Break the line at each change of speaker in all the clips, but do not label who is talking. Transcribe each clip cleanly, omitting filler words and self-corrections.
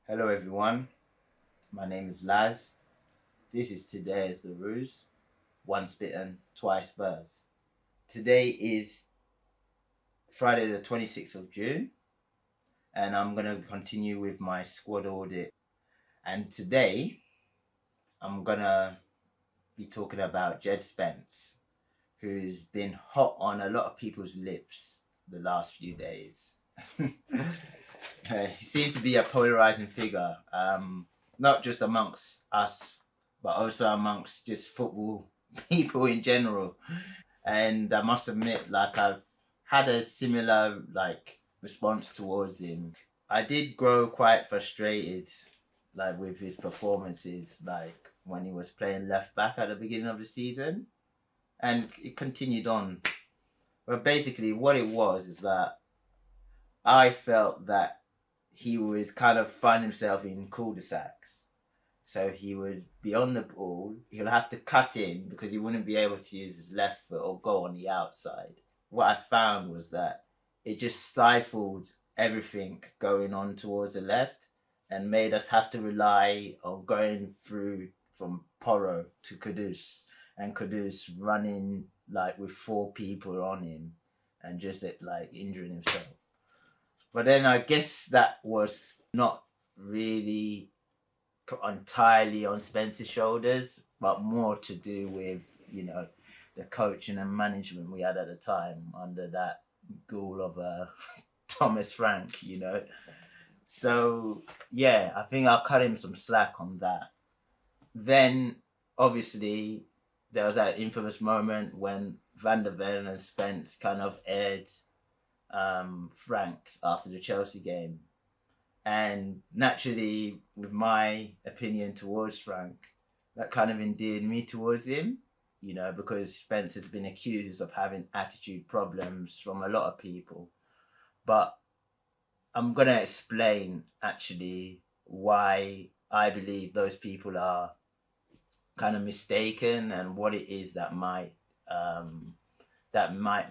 Hello everyone, my name is Laz. This is Today is the Ruse. Once bitten, twice Spurs. Today is Friday the 26th of June and I'm going to continue with my squad audit. And today I'm going to be talking about Djed Spence, who's been hot on a lot of people's lips the last few days. He seems to be a polarizing figure, not just amongst us, but also amongst just football people in general. And I must admit, I've had a similar response towards him. I did grow quite frustrated, with his performances, when he was playing left back at the beginning of the season, and it continued on. But basically, what it was is that I felt that he would kind of find himself in cul-de-sacs. So he would be on the ball, he'll have to cut in because he wouldn't be able to use his left foot or go on the outside. What I found was that it just stifled everything going on towards the left and made us have to rely on going through from Porro to Kudus, and Kudus running with four people on him and just injuring himself. But then I guess that was not really entirely on Spence's shoulders, but more to do with, the coaching and management we had at the time under that ghoul of Thomas Frank. So, yeah, I think I'll cut him some slack on that. Then, obviously, there was that infamous moment when Van der Ven and Spence kind of aired Frank after the Chelsea game. And naturally, with my opinion towards Frank, that kind of endeared me towards him, because Spence has been accused of having attitude problems from a lot of people. But I'm going to explain actually why I believe those people are kind of mistaken and what it is that might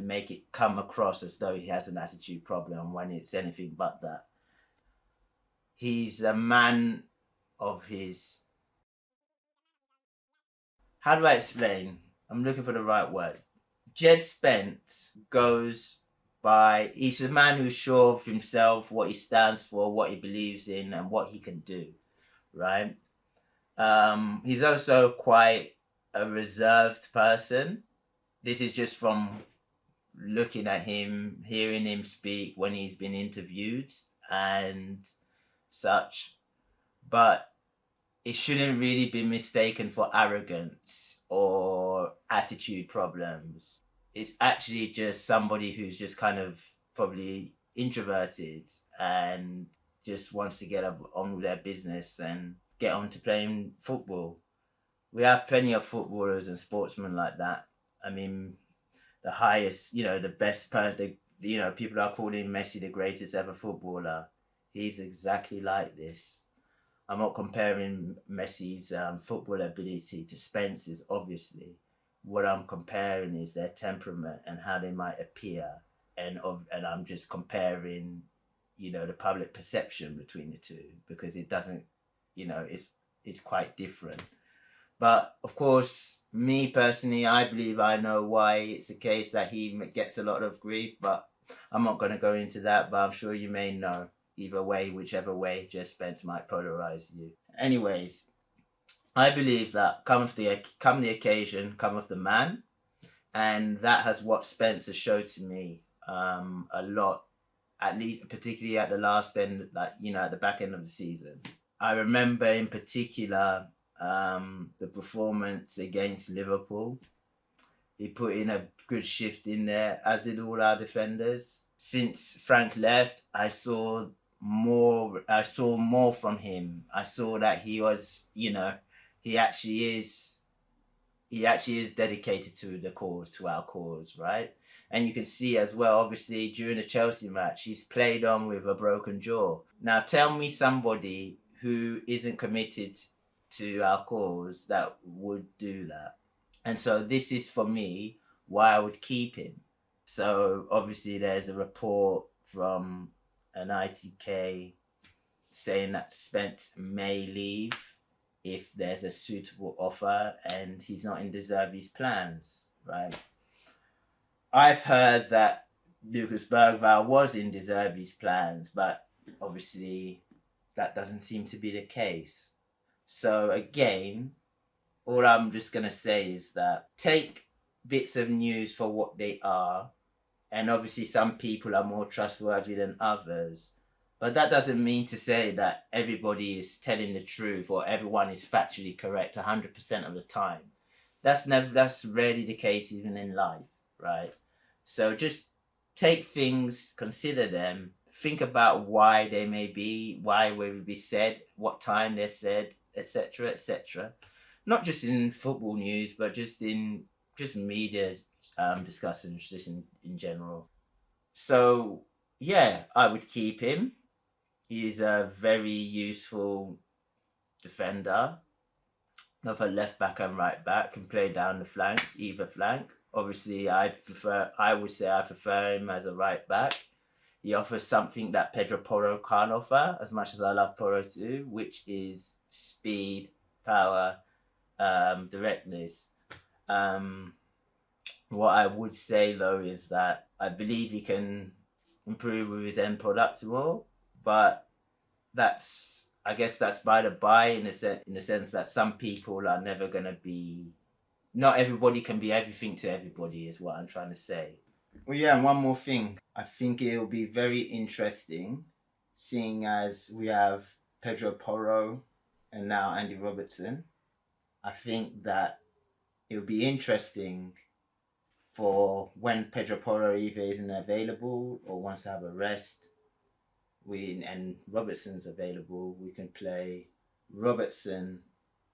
make it come across as though he has an attitude problem when it's anything but that. He's a man of his... How do I explain? I'm looking for the right word. Djed Spence goes by... He's a man who's sure of himself, what he stands for, what he believes in, and what he can do, right? He's also quite a reserved person. This is just from looking at him, hearing him speak when he's been interviewed and such. But it shouldn't really be mistaken for arrogance or attitude problems. It's actually just somebody who's just kind of probably introverted and just wants to get on with their business and get on to playing football. We have plenty of footballers and sportsmen like that. I mean, the highest, the best person, people are calling Messi the greatest ever footballer. He's exactly like this. I'm not comparing Messi's football ability to Spence's, obviously. What I'm comparing is their temperament and how they might appear. And I'm just comparing, the public perception between the two, because it doesn't, it's quite different. But of course, me personally, I believe I know why it's the case that he gets a lot of grief, but I'm not going to go into that, but I'm sure you may know. Either way, whichever way, Djed Spence might polarize you. Anyways, I believe that come the occasion, cometh the man, and that has what Spence has showed to me a lot, at least particularly at the last end, at the back end of the season. I remember in particular the performance against Liverpool. He put in a good shift in there, as did all our defenders. Since Frank left, I saw more from him. I saw that he was, he actually is dedicated to our cause, right? And you can see as well, obviously, during the Chelsea match, he's played on with a broken jaw. Now, tell me somebody who isn't committed to our cause that would do that. And so this is, for me, why I would keep him. So obviously there's a report from an ITK saying that Spence may leave if there's a suitable offer and he's not in De Zerbi's plans, right? I've heard that Lucas Bergvall was in De Zerbi's plans, but obviously that doesn't seem to be the case. So again, all I'm just going to say is that take bits of news for what they are. And obviously some people are more trustworthy than others. But that doesn't mean to say that everybody is telling the truth or everyone is factually correct 100% of the time. That's rarely the case even in life, right? So just take things, consider them, think about why they may be, why they will be said, what time they're said, etc., etc. Not just in football news, but just in media discussions, just in general. So yeah, I would keep him. He's a very useful defender, both a left back and right back, can play down the flanks, either flank. Obviously, I would say I prefer him as a right back. He offers something that Pedro Porro can't offer, as much as I love Porro too, which is speed, power, directness. What I would say though is that I believe he can improve with his end product more, but I guess that's by the by in the sense that some people are never gonna be. Not everybody can be everything to everybody, is what I'm trying to say. Well, yeah, and one more thing. I think it'll be very interesting, seeing as we have Pedro Porro and now Andy Robertson. I think that it'll be interesting for when Pedro Porro either isn't available or wants to have a rest, and Robertson's available, we can play Robertson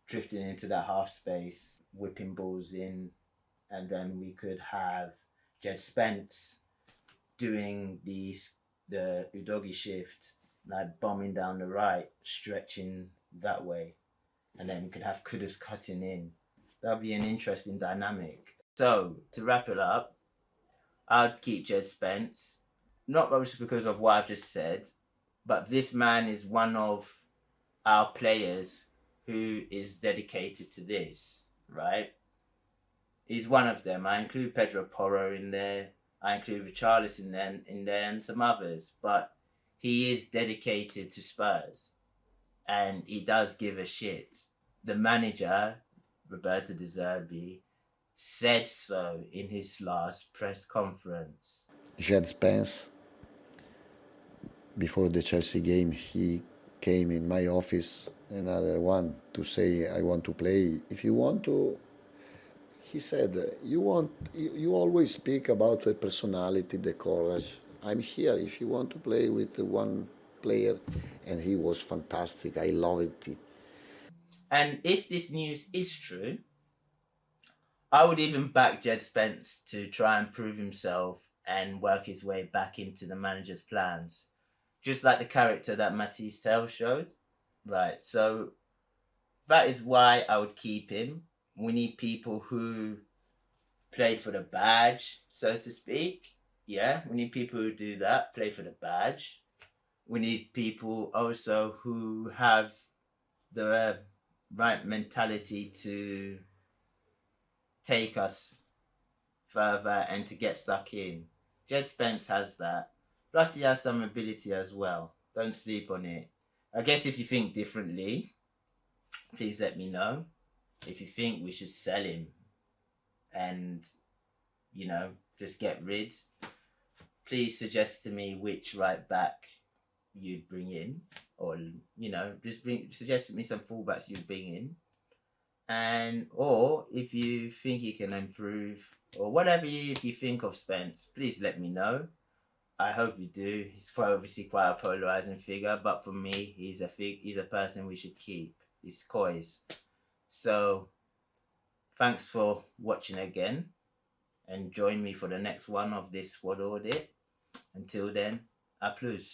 drifting into that half space, whipping balls in, and then we could have Djed Spence doing the Udogi shift, like bombing down the right, stretching that way, and then we could have Kudus cutting in. That'll be an interesting dynamic. So to wrap it up, I'd keep Djed Spence, not just because of what I've just said, but this man is one of our players who is dedicated to this, right? He's one of them. I include Pedro Porro in there. I include Richarlison in there and some others. But he is dedicated to Spurs. And he does give a shit. The manager, Roberto De Zerbi, said so in his last press conference.
Djed Spence, before the Chelsea game, he came in my office, another one, to say, I want to play. If you want to, he said, you always speak about the personality, the courage. I'm here if you want to play with the one player. And he was fantastic. I loved it.
And if this news is true, I would even back Djed Spence to try and prove himself and work his way back into the manager's plans. Just like the character that Matisse Tel showed. Right, so that is why I would keep him. We need people who play for the badge, so to speak. Yeah, we need people who do that, play for the badge. We need people also who have the right mentality to take us further and to get stuck in. Djed Spence has that. Plus he has some ability as well. Don't sleep on it. I guess if you think differently, please let me know. If you think we should sell him and, just get rid, please suggest to me which right back you'd bring in, or suggest me some fullbacks you'd bring in, or if you think he can improve, or whatever it is you think of Spence, please let me know. I hope you do. He's obviously quite a polarizing figure, but for me, he's a person we should keep. He's COYS. So thanks for watching again, and join me for the next one of this squad audit. Until then, à plus.